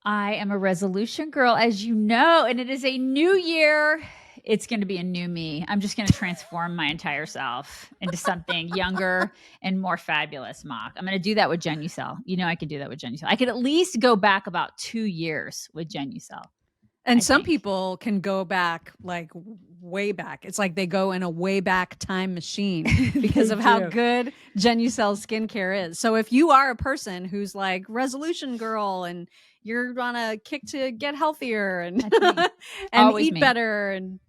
I am a resolution girl, as you know, and it is a new year. It's going to be a new me. I'm just going to transform my entire self into something younger and more fabulous, Mock. I'm going to do that with Genucel. You know, I can do that with Genucel. I could at least go back about 2 years with Genucel. And some people can go back like way back. It's like they go in a way back time machine because of how good Genucel skincare is. So if you are a person who's like resolution girl and you're on a kick to get healthier and and eat better and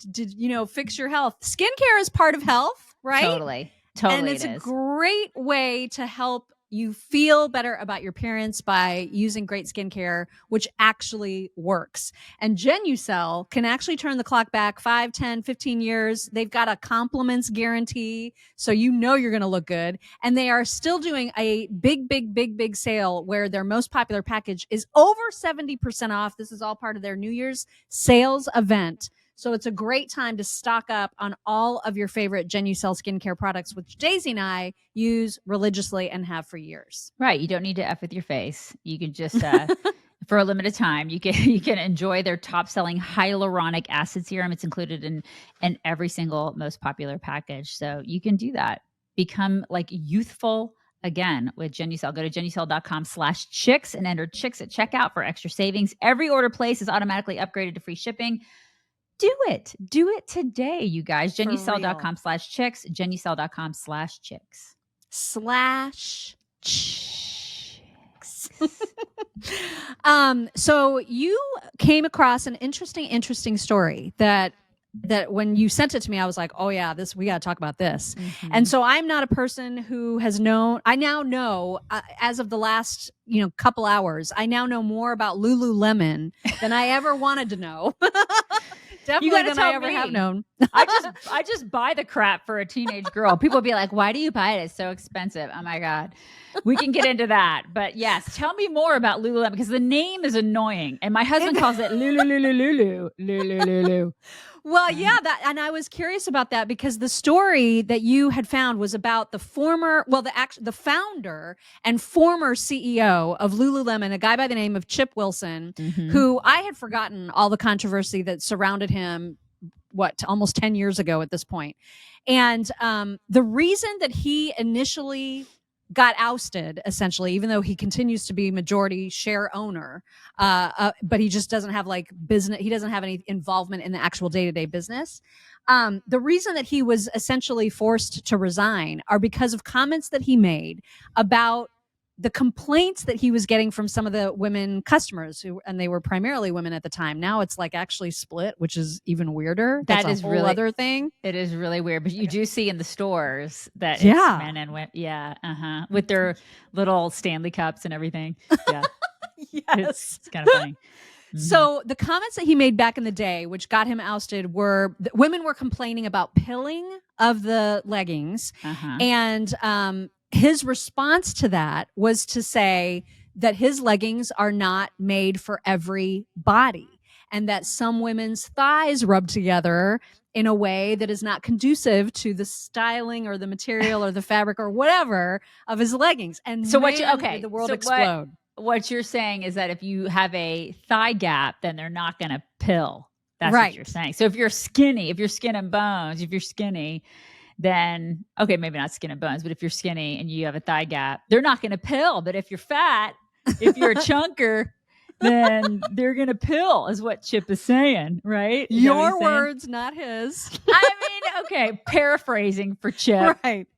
fix your health, skincare is part of health, right? Totally. And it's a great way to help you feel better about your appearance by using great skincare, which actually works. And Genucel can actually turn the clock back 5, 10, 15 years. They've got a compliments guarantee, so you know you're going to look good. And they are still doing a big sale where their most popular package is over 70% off. This is all part of their New Year's sales event. So it's a great time to stock up on all of your favorite Genucel skincare products, which Daisy and I use religiously and have for years. Right. You don't need to F with your face. You can just, for a limited time, you can enjoy their top-selling hyaluronic acid serum. It's included in every single most popular package. So you can do that. Become like youthful again with Genucel. Go to genucel.com/chicks and enter chicks at checkout for extra savings. Every order placed is automatically upgraded to free shipping. Do it today, you guys. Genucel.com/chicks, Genucel.com/chicks. So you came across an interesting story that when you sent it to me, I was like, oh yeah, we got to talk about this. Mm-hmm. And so I'm not a person who has known, I now know as of the last, couple hours, I now know more about Lululemon than I ever wanted to know. Definitely than I ever have known. I just buy the crap for a teenage girl. People be like, why do you buy it? It's so expensive. Oh my God. We can get into that. But yes, tell me more about Lululemon because the name is annoying. And my husband calls it Lulu. Well, yeah, and I was curious about that because the story that you had found was about the founder and former CEO of Lululemon, a guy by the name of Chip Wilson, mm-hmm. who I had forgotten all the controversy that surrounded him, almost 10 years ago at this point. And the reason that he initially got ousted, essentially, even though he continues to be majority share owner, but he just doesn't have business. He doesn't have any involvement in the actual day-to-day business. The reason that he was essentially forced to resign are because of comments that he made about the complaints that he was getting from some of the women customers and they were primarily women at the time. Now it's actually split, which is even weirder. That's a whole other thing. It is really weird, but you do see in the stores that it's men and women. Yeah. Uh-huh. With their little Stanley cups and everything. Yeah. Yes. It's kind of funny. Mm-hmm. So the comments that he made back in the day, which got him ousted, were women were complaining about pilling of the leggings. Uh-huh. And, his response to that was to say that his leggings are not made for every body and that some women's thighs rub together in a way that is not conducive to the styling or the material or the fabric or whatever of his leggings. And so did the world explode. What you're saying is that if you have a thigh gap, then they're not going to pill. That's right. What you're saying. So if you're skin and bones, then, okay, maybe not skin and bones, but if you're skinny and you have a thigh gap, they're not going to pill. But if you're fat, if you're a chunker, then they're going to pill is what Chip is saying, right? Your words, not his. I mean, okay, paraphrasing for Chip. Right.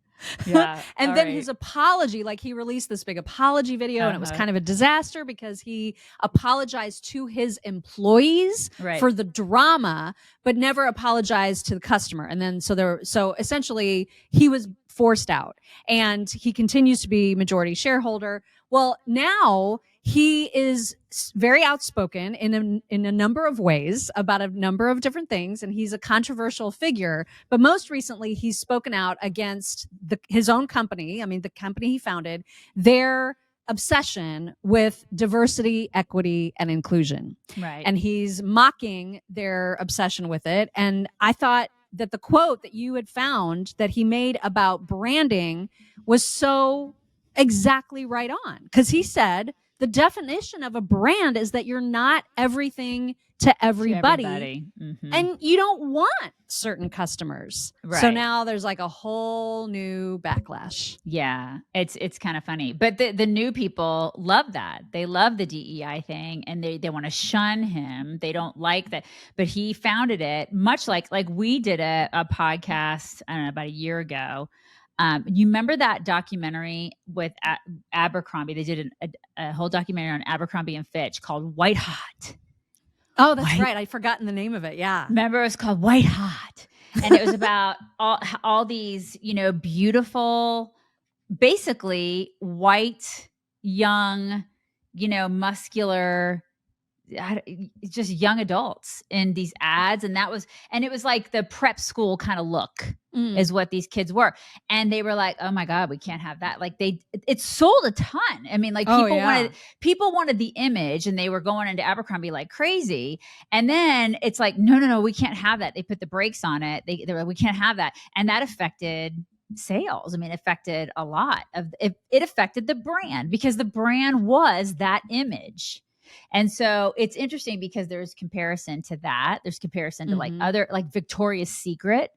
Yeah. And then his apology, he released this big apology video and it was kind of a disaster because he apologized to his employees for the drama, but never apologized to the customer. And then so essentially he was forced out and he continues to be majority shareholder. Well, now he is very outspoken in a number of ways about a number of different things, and he's a controversial figure. But most recently, he's spoken out against his own company, the company he founded, their obsession with diversity, equity, and inclusion. Right. And he's mocking their obsession with it. And I thought that the quote that you had found that he made about branding was so exactly right on, because he said the definition of a brand is that you're not everything to everybody. Mm-hmm. And you don't want certain customers. Right. So now there's like a whole new backlash. Yeah, it's kind of funny. But the new people love that. They love the DEI thing, and they want to shun him. They don't like that. But he founded it, much like we did a podcast, I don't know, about a year ago. You remember that documentary with Abercrombie? They did a whole documentary on Abercrombie and Fitch called White Hot. Oh, that's right. I'd forgotten the name of it. Yeah. Remember, it was called White Hot. And it was about all these, beautiful, basically white, young, muscular, just young adults in these ads. And it was like the prep school kind of look is what these kids were. And they were like, oh my God, we can't have that. Like it sold a ton. I mean, like people wanted the image, and they were going into Abercrombie like crazy. And then it's like, no, we can't have that. They put the brakes on it. They were like, we can't have that. And that affected sales. I mean, it affected a lot of it. It affected the brand, because the brand was that image. And so it's interesting because there's comparison to that. There's comparison to like other, like Victoria's Secret.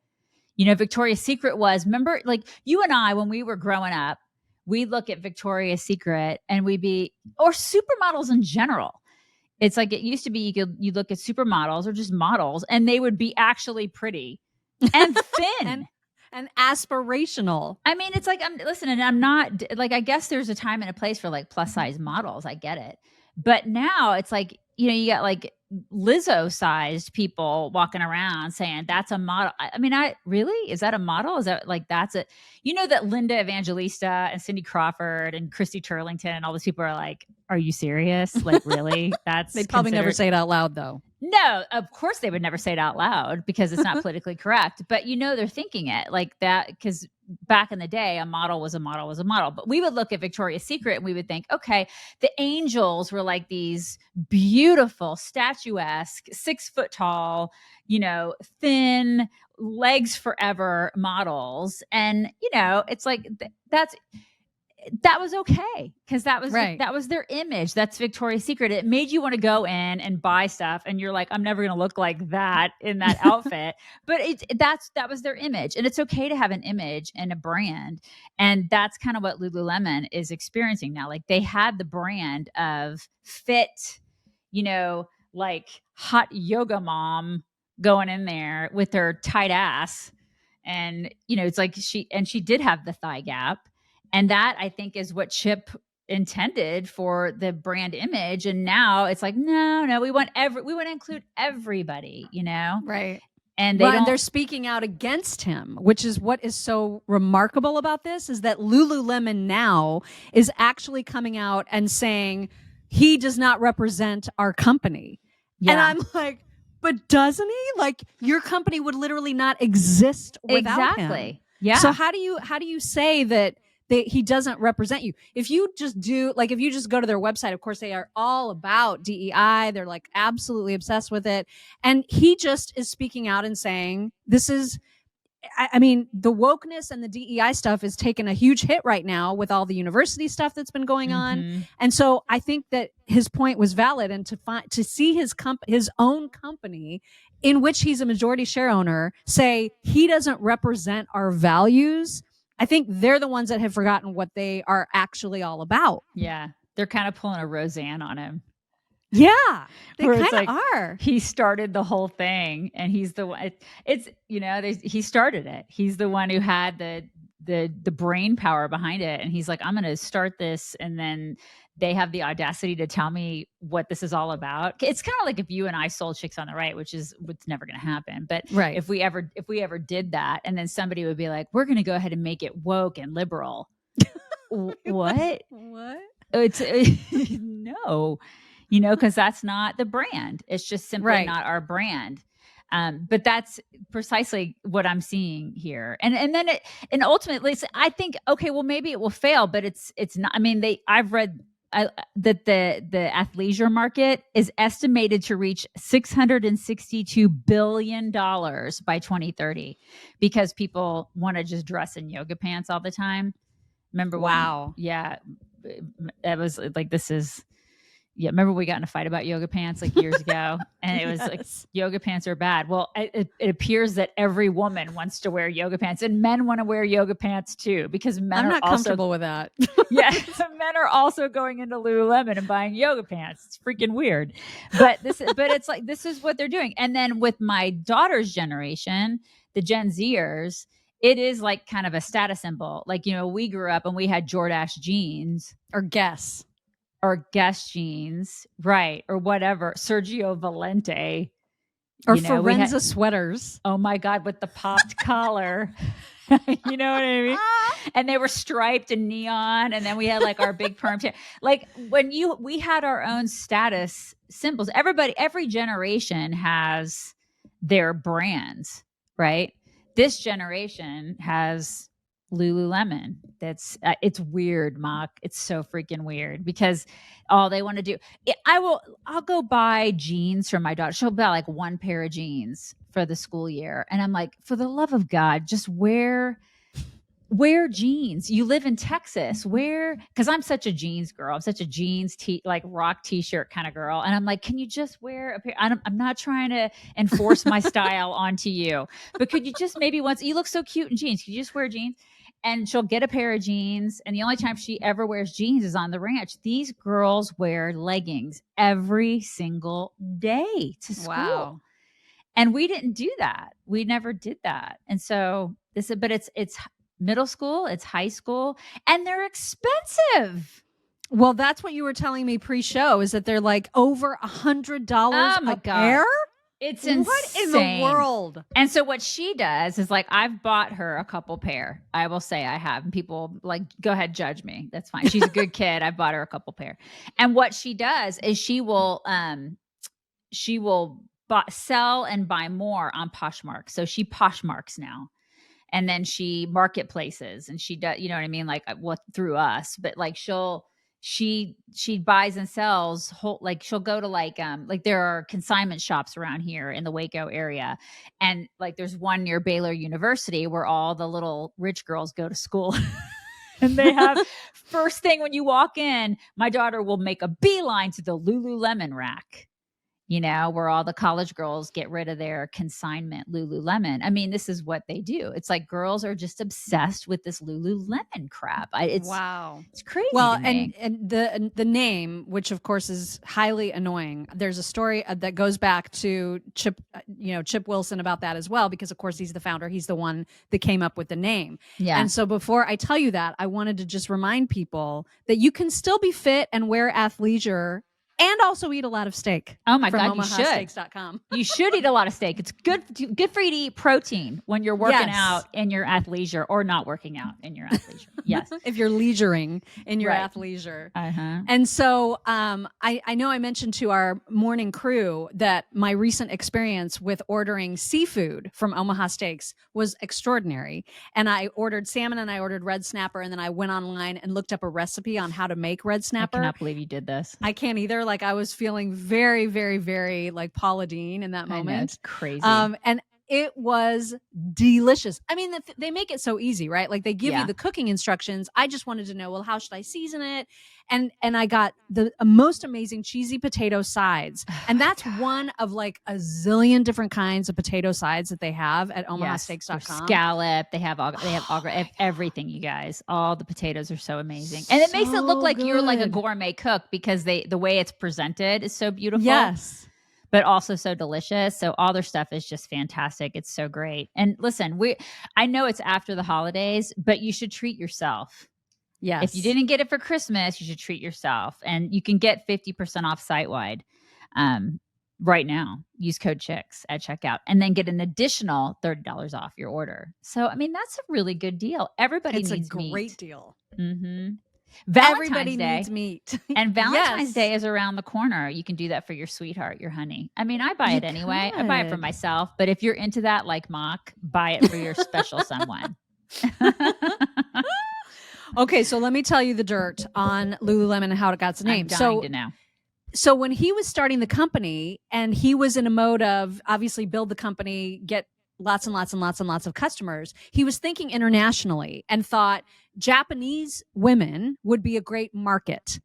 Victoria's Secret was, remember, like you and I, when we were growing up, we look at Victoria's Secret and or supermodels in general. It's like it used to be, you look at supermodels or just models, and they would be actually pretty and thin. And aspirational. I mean, it's like, I'm not like, I guess there's a time and a place for like plus size models. I get it. But now it's like, you got like Lizzo sized people walking around saying that's a model. I mean, is that a model? Is that like, that's it? That Linda Evangelista and Cindy Crawford and Christy Turlington and all these people are like, are you serious? Like, really? They'd probably never say it out loud though. No, of course they would never say it out loud because it's not politically correct. But they're thinking it like that, because back in the day, a model was a model was a model. But we would look at Victoria's Secret and we would think, okay, the angels were like these beautiful, statuesque, 6 foot tall, thin, legs forever models. And, it's like that was okay, because that was their image. That's Victoria's Secret. It made you want to go in and buy stuff, and you're like, I'm never going to look like that in that outfit. But that was their image, and it's okay to have an image and a brand, and that's kind of what Lululemon is experiencing now. Like they had the brand of fit, like hot yoga mom going in there with her tight ass, and it's like she did have the thigh gap. And that, I think, is what Chip intended for the brand image. And now it's like, no, we want to include everybody, Right. And they're speaking out against him, which is what is so remarkable about this, is that Lululemon now is actually coming out and saying he does not represent our company. Yeah. And I'm like, but doesn't he? Like, your company would literally not exist without him. Yeah. So how do you say that he doesn't represent you? If you just go to their website, of course, they are all about DEI. They're like absolutely obsessed with it. And he just is speaking out and saying, this is, I mean, the wokeness and the DEI stuff is taking a huge hit right now with all the university stuff that's been going on. And so I think that his point was valid, and to see his own company, in which he's a majority share owner, say he doesn't represent our values, I think they're the ones that have forgotten what they are actually all about. Yeah. They're kind of pulling a Roseanne on him. Yeah. They kind of are. He started the whole thing, and he's the one. He started it. He's the one who had the brain power behind it. And he's like, I'm going to start this. And then they have the audacity to tell me what this is all about. It's kind of like if you and I sold Chicks on the Right, which is what's never going to happen. But if we ever did that, and then somebody would be like, we're going to go ahead and make it woke and liberal. What? It's no, because that's not the brand. It's just simply not our brand. But that's precisely what I'm seeing here. And ultimately, I think, okay, well, maybe it will fail, but it's not. I mean, I've read that the athleisure market is estimated to reach $662 billion by 2030, because people want to just dress in yoga pants all the time. Remember? Wow. Yeah. It was like, this is Yeah, remember we got in a fight about yoga pants like years ago, and it was like Yes. yoga pants are bad. Well, it appears that every woman wants to wear yoga pants, and men want to wear yoga pants too, because men I'm are not also comfortable with that. yeah, men are also going into Lululemon and buying yoga pants. It's freaking weird. But it's like this is what they're doing. And then with my daughter's generation, the Gen Zers, it is like kind of a status symbol. Like, you know, we grew up and we had Jordache jeans Or Guess. or Guess jeans, right? Or whatever, Sergio Valente. Or You know, we had Forenza sweaters. oh my God, with the popped collar. You know what I mean? And they were striped and neon. And then we had like our big perm hair. Like we had our own status symbols. Every generation has their brands, right? This generation has Lululemon. It's weird, Mock. It's so freaking weird because all they want to do. I'll go buy jeans for my daughter. She'll buy like one pair of jeans for the school year, and I'm like, for the love of God, just wear jeans. You live in Texas. Because I'm such a jeans girl. I'm such a jeans like rock t-shirt kind of girl. And I'm like, can you just wear a pair? I'm not trying to enforce my style onto you, but could you just maybe once, you look so cute in jeans. Could you just wear jeans? And she'll get a pair of jeans. And the only time she ever wears jeans is on the ranch. These girls wear leggings every single day to school. Wow. And we didn't do that. We never did that. And so but it's middle school, it's high school, and they're expensive. Well, that's what you were telling me pre-show, is that they're like over $100 a pair. It's insane. What in the world? And so what she does is like, I've bought her a couple pair. I will say I have. And people like, go ahead, judge me. That's fine. She's a good kid. I bought her a couple pair. And what she does is she will sell and buy more on Poshmark. So she Poshmarks now. And then she marketplaces and she does, you know what I mean? Like what through us, but like she buys and sells like she'll go to like there are consignment shops around here in the Waco area. And like there's one near Baylor University where all the little rich girls go to school. And they have first thing when you walk in, my daughter will make a beeline to the Lululemon rack. You know, where all the college girls get rid of their consignment Lululemon. I mean, this is what they do. It's like girls are just obsessed with this Lululemon crap. Wow. It's crazy. Well, to me. and the name, which of course is highly annoying. There's a story that goes back to Chip Wilson about that as well, because of course he's the founder. He's the one that came up with the name. Yeah. And so before I tell you that, I wanted to just remind people that you can still be fit and wear athleisure and also eat a lot of steak. Oh my from God, you should. omahasteaks.com. You should eat a lot of steak. It's good for you to eat protein when you're working out in your athleisure or not working out in your athleisure. Yes. If you're leisuring in your Right. athleisure. Uh-huh. And so I know I mentioned to our morning crew that my recent experience with ordering seafood from Omaha Steaks was extraordinary. And I ordered salmon and I ordered red snapper. And then I went online and looked up a recipe on how to make red snapper. I cannot believe you did this. I can't either. Like I was feeling very, very, very like Paula Deen in that moment. I know, it's crazy. And it was delicious. I mean, they make it so easy, right? Like they give you the cooking instructions. I just wanted to know, well, how should I season it? And I got the most amazing cheesy potato sides. And that's one of like a zillion different kinds of potato sides that they have at omahasteaks.com. Scallop. They have everything, you guys. All the potatoes are so amazing. And it makes it look like you're like a gourmet cook because the way it's presented is so beautiful. Yes. But also so delicious. So all their stuff is just fantastic. It's so great. And listen, I know it's after the holidays, but you should treat yourself. Yes. If you didn't get it for Christmas, you should treat yourself. And you can get 50% off site-wide right now. Use code CHICKS at checkout and then get an additional $30 off your order. So, I mean, that's a really good deal. Everybody needs meat. It's a great deal. Mm-hmm. Everybody needs meat. And Valentine's Day is around the corner. You can do that for your sweetheart, your honey. I mean, I buy it anyway. I buy it for myself. But if you're into that, like Mock, buy it for your special someone. Okay, so let me tell you the dirt on Lululemon and how it got its name. I'm dying to know. So when he was starting the company and he was in a mode of obviously build the company, get lots and lots and lots and lots of customers, he was thinking internationally and thought Japanese women would be a great market.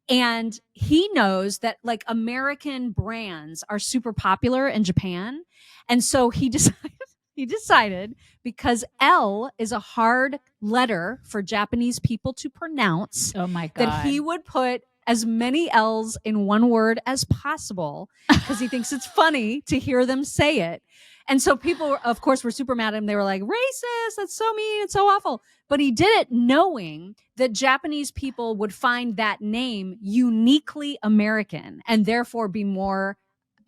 And he knows that like American brands are super popular in Japan. And so he decided because L is a hard letter for Japanese people to pronounce, Oh my that God. he would put as many L's in one word as possible because he thinks it's funny to hear them say it. And so people, of course, were super mad at him. They were like, racist, that's so mean, it's so awful. But he did it knowing that Japanese people would find that name uniquely American and therefore be more,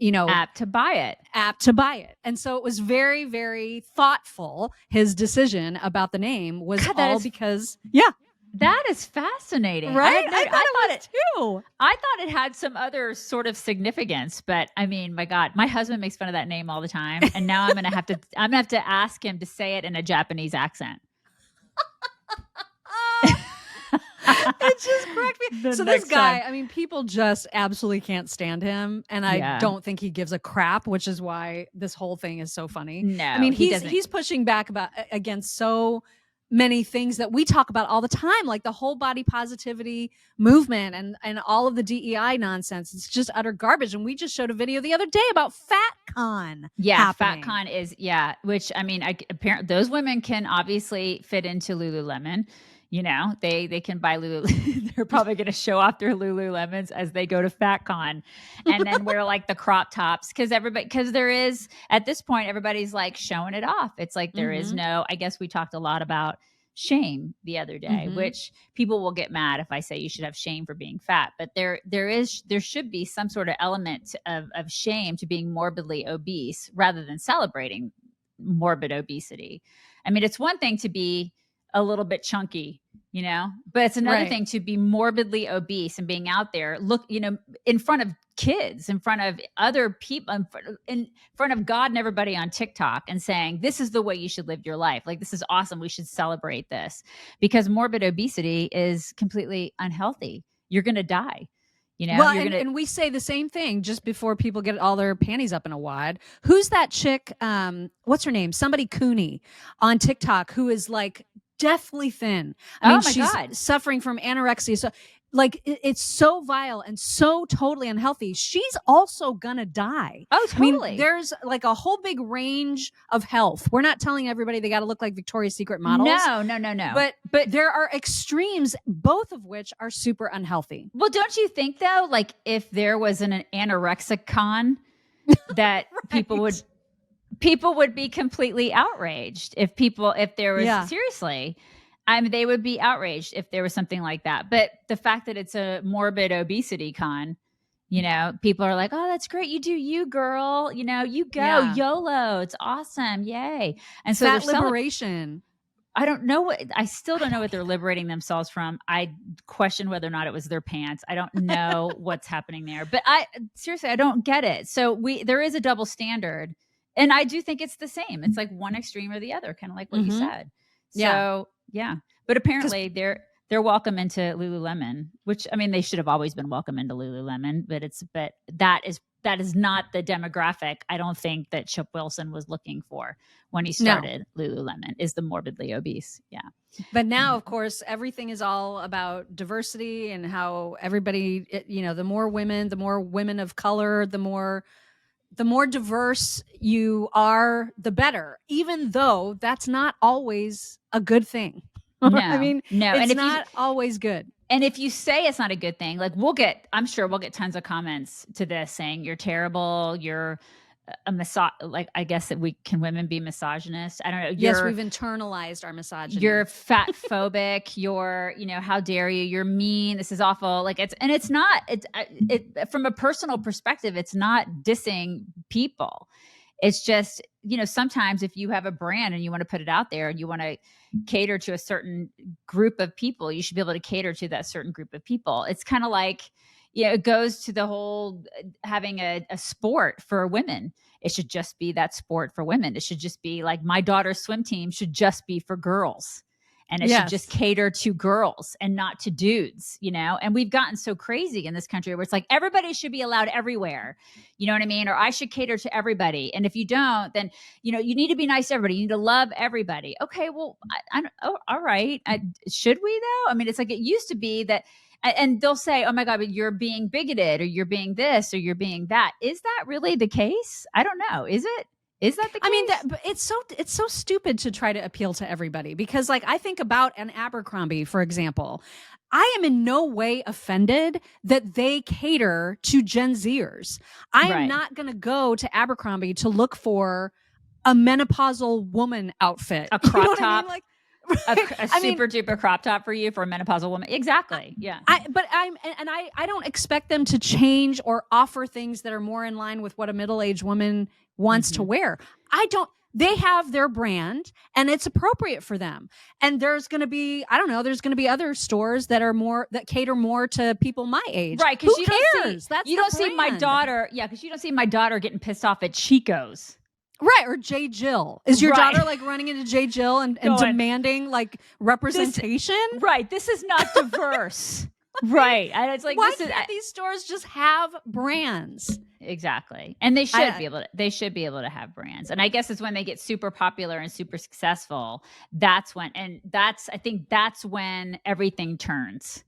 apt to buy it. And so it was very, very thoughtful. His decision about the name was God, all because, yeah. That is fascinating. Right? I thought it too. I thought it had some other sort of significance, but I mean, my God, my husband makes fun of that name all the time, and now I'm gonna have to ask him to say it in a Japanese accent. It just cracked me. So this guy, I mean, people just absolutely can't stand him, and I don't think he gives a crap, which is why this whole thing is so funny. No, I mean, he's pushing back against so many things that we talk about all the time, like the whole body positivity movement and all of the DEI nonsense. It's just utter garbage. And we just showed a video the other day about FatCon. Yeah, happening. FatCon is, which I mean, apparently those women can obviously fit into Lululemon. You know, they can buy Lululemon. They're probably going to show off their Lululemons as they go to FatCon, and then wear like the crop tops because there is at this point everybody's like showing it off. It's like there is no. I guess we talked a lot about shame the other day, which people will get mad if I say you should have shame for being fat, but there should be some sort of element of shame to being morbidly obese rather than celebrating morbid obesity. I mean, it's one thing to be a little bit chunky, but it's another thing to be morbidly obese and being out there, in front of kids, in front of other people, in front of God and everybody on TikTok and saying, this is the way you should live your life. Like, this is awesome. We should celebrate this because morbid obesity is completely unhealthy. You're going to die. And we say the same thing just before people get all their panties up in a wad. Who's that chick? What's her name? Somebody Cooney on TikTok who is like deathly thin. I mean, she's suffering from anorexia. So like it's so vile and so totally unhealthy. She's also gonna die. Oh, totally. I mean, there's like a whole big range of health. We're not telling everybody they got to look like Victoria's Secret models. No. But there are extremes, both of which are super unhealthy. Well, don't you think though, like if there was an anorexic con that people would be completely outraged if there was seriously, I mean, they would be outraged if there was something like that. But the fact that it's a morbid obesity con, people are like, oh, that's great. You do you, girl, you go YOLO. It's awesome. Yay. And so that liberation. I still don't know what they're liberating themselves from. I question whether or not it was their pants. I don't know what's happening there, but seriously, I don't get it. So there is a double standard. And I do think it's the same. It's like one extreme or the other, kind of like what you said. So yeah. But apparently they're welcome into Lululemon, which I mean they should have always been welcome into Lululemon, but that is not the demographic I don't think that Chip Wilson was looking for when he started Lululemon, is the morbidly obese. Yeah. But now, of course, everything is all about diversity and how everybody, the more women of color, the more diverse you are, the better, even though that's not always a good thing. No, I mean, no, it's not always good. And if you say it's not a good thing, like I'm sure we'll get tons of comments to this saying you're terrible, you're a like I guess that women be misogynist? I don't know. Yes, we've internalized our misogyny. You're fat phobic. You're, how dare you? You're mean. This is awful. Like it's not. It's from a personal perspective, it's not dissing people. It's just, sometimes if you have a brand and you want to put it out there and you want to cater to a certain group of people, you should be able to cater to that certain group of people. It's kind of like, it goes to the whole having a sport for women. It should just be that sport for women. It should just be like my daughter's swim team should just be for girls. and it should just cater to girls and not to dudes, and we've gotten so crazy in this country where it's like everybody should be allowed everywhere, you know what I mean, or I should cater to everybody, and if you don't, then you need to be nice to everybody, you need to love everybody. Okay, well, all right, should we though? I mean, it's like it used to be that, and they'll say, oh my God, but you're being bigoted, or you're being this, or you're being that. Is that really the case? I don't know. Is it? Is that the case? I mean, it's so stupid to try to appeal to everybody, because like I think about an Abercrombie, for example. I am in no way offended that they cater to Gen Zers. I am not going to go to Abercrombie to look for a menopausal woman outfit. A crop top. I mean? A super duper crop top for you for a menopausal woman. Exactly. Yeah. I don't expect them to change or offer things that are more in line with what a middle-aged woman wants to wear. They have their brand and it's appropriate for them. And there's going to be, there's going to be other stores that cater more to people my age. Right. Cause you don't see my daughter. Yeah. Cause you don't see my daughter getting pissed off at Chico's. Right. Or J. Jill. Is your daughter like running into J. Jill and demanding like representation? This is not diverse. Right. And it's like, why can't these stores just have brands? Exactly. And they should be able to have brands. And I guess it's when they get super popular and super successful. I think that's when everything turns.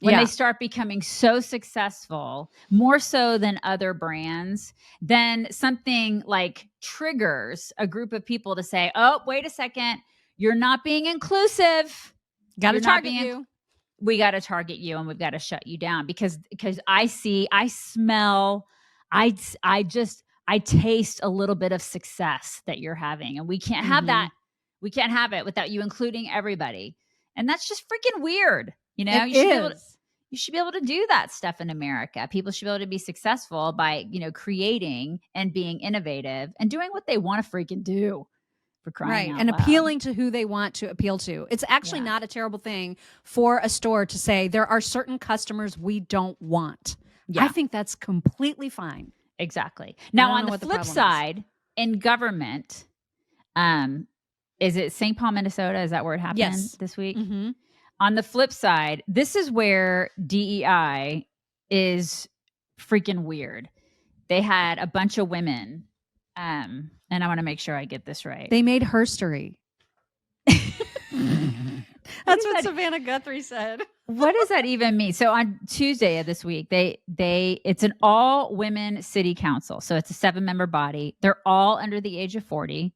When they start becoming so successful, more so than other brands, then something like triggers a group of people to say, oh, wait a second, you're not being inclusive. Got to target you. We got to target you and we've got to shut you down because I smell, I taste a little bit of success that you're having, and we can't have that. We can't have it without you including everybody. And that's just freaking weird. You should be able to do that stuff in America. People should be able to be successful by, creating and being innovative and doing what they want to freaking do. For crying out and loud. Appealing to who they want to appeal to. It's actually not a terrible thing for a store to say there are certain customers we don't want. I think that's completely fine. Exactly. Now, on the flip side, in government, is it St. Paul, Minnesota? Is that where it happened this week? Mm-hmm. On the flip side, this is where DEI is freaking weird. They had a bunch of women, and I want to make sure I get this right. They made herstory. That's what Savannah Guthrie said. What does that even mean? So on Tuesday of this week, it's an all women city council. So it's a 7-member body. They're all under the age of 40.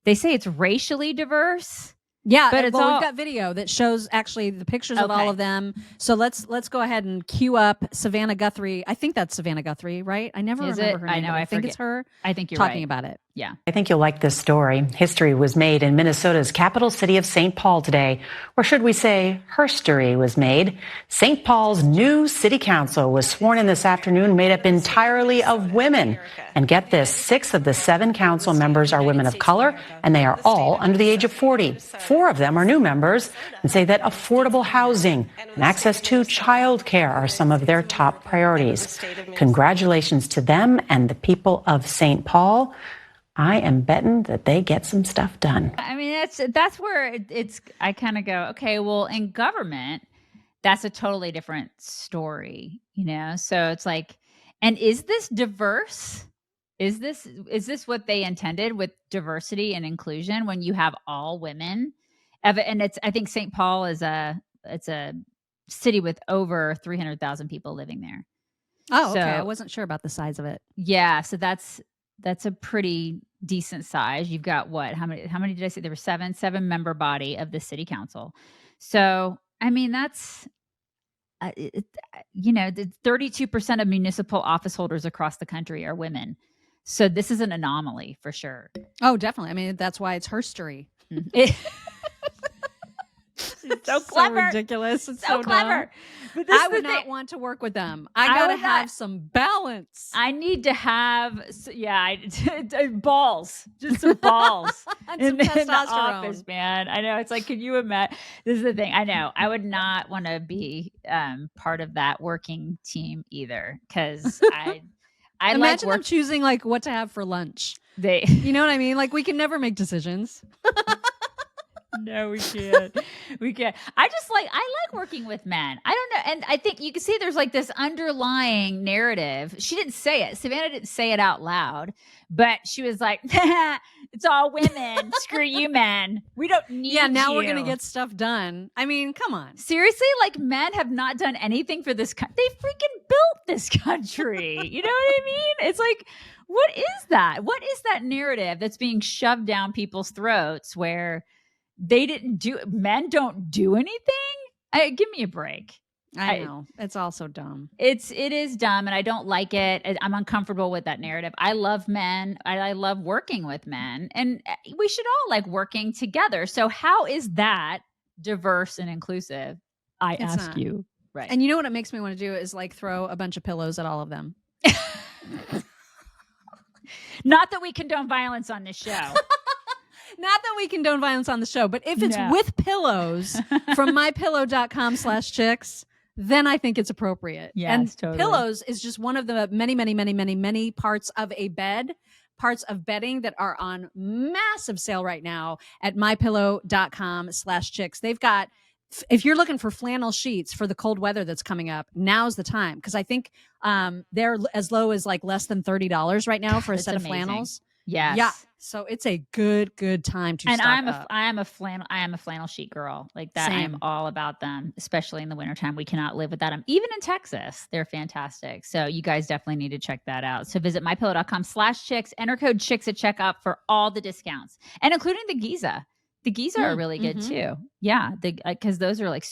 They say it's racially diverse. Yeah, but we've got video that shows actually the pictures of all of them. So let's go ahead and cue up Savannah Guthrie. I think that's Savannah Guthrie, right? I never remember her name. I know. I think it's her. I think you're talking about it. Yeah. I think you'll like this story. History was made in Minnesota's capital city of St. Paul today, or should we say herstory was made. St. Paul's new city council was sworn in this afternoon, made up entirely of women. And get this, 6 of the 7 council members are women of color, and they are all under the age of 40. 4 of them are new members and say that affordable housing and access to child care are some of their top priorities. Congratulations to them and the people of St. Paul. I am betting that they get some stuff done. I mean, that's where I kind of go, okay, well, in government, that's a totally different story, So it's like, and is this diverse? Is this what they intended with diversity and inclusion when you have all women? And I think St. Paul is it's a city with over 300,000 people living there. Oh, okay. I wasn't sure about the size of it. Yeah, so that's a pretty decent size. You've got what? How many did I say? There were 7-member body of the city council. So, I mean, that's 32% of municipal office holders across the country are women. So this is an anomaly for sure. Oh, definitely. I mean, that's why it's herstory. It's so clever. So ridiculous. It's so clever. But I would not want to work with them. I got to have some balance. I need to have, balls. Just some balls. And some testosterone. In the office, man. I know. It's like, can you imagine? This is the thing. I know. I would not want to be part of that working team either. Because I imagine them choosing like what to have for lunch. You know what I mean? Like we can never make decisions. No, we can't. We can't. I like working with men. I don't know. And I think you can see there's like this underlying narrative. She didn't say it. Savannah didn't say it out loud, but she was like, it's all women. Screw you, men. We don't need Yeah, now you. we're going to get stuff done. I mean, come on. Seriously, like men have not done anything for this country. They freaking built this country. You know what I mean? It's like, what is that? What is that narrative that's being shoved down people's throats where men don't do anything? Give me a break. I know. It's all so dumb. It is dumb and I don't like it. I'm uncomfortable with that narrative. I love men. I love working with men and we should all like working together. So how is that diverse and inclusive? I ask you. Right. And you know what it makes me want to do is like throw a bunch of pillows at all of them. Not that we condone violence on this show. Not that we condone violence on the show, but if it's with pillows from mypillow.com/chicks, then I think it's appropriate. Yes, and totally. Pillows is just one of the many parts of a bed, parts of bedding that are on massive sale right now at mypillow.com/chicks. They've got, if you're looking for flannel sheets for the cold weather that's coming up, now's the time. Because I think they're as low as like less than $30 right now for a set of flannels. Yes. Yeah. So it's a good time to stock up. I am a flannel sheet girl. Like that. Same. I am all about them, especially in the wintertime. We cannot live without them. Even in Texas, they're fantastic. So you guys definitely need to check that out. So visit mypillow.com/chicks, enter code chicks at checkout for all the discounts and including the Giza. The Giza are really good too. Yeah. Because those are like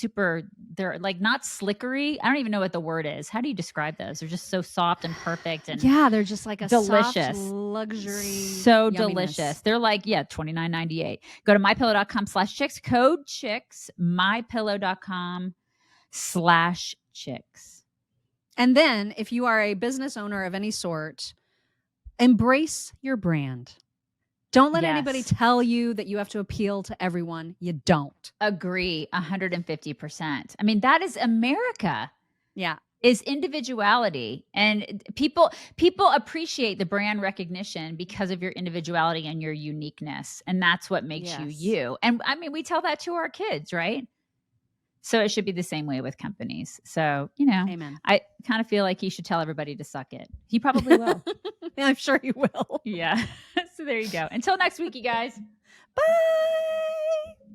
they're like not slickery. I don't even know what the word is. How do you describe those? They're just so soft and perfect and they're just like a delicious, soft luxury. So yumminess. Delicious. They're like, $29.98. Go to mypillow.com/chicks, code chicks, mypillow.com/chicks. And then if you are a business owner of any sort, embrace your brand. Don't let anybody tell you that you have to appeal to everyone. You don't. Agree 150%. I mean, that is America. Yeah. Is individuality. And people appreciate the brand recognition because of your individuality and your uniqueness. And that's what makes you you. And I mean, we tell that to our kids, right? So it should be the same way with companies. So, Amen. I kind of feel like he should tell everybody to suck it. He probably will. I'm sure he will. Yeah. So there you go. Until next week, you guys. Bye.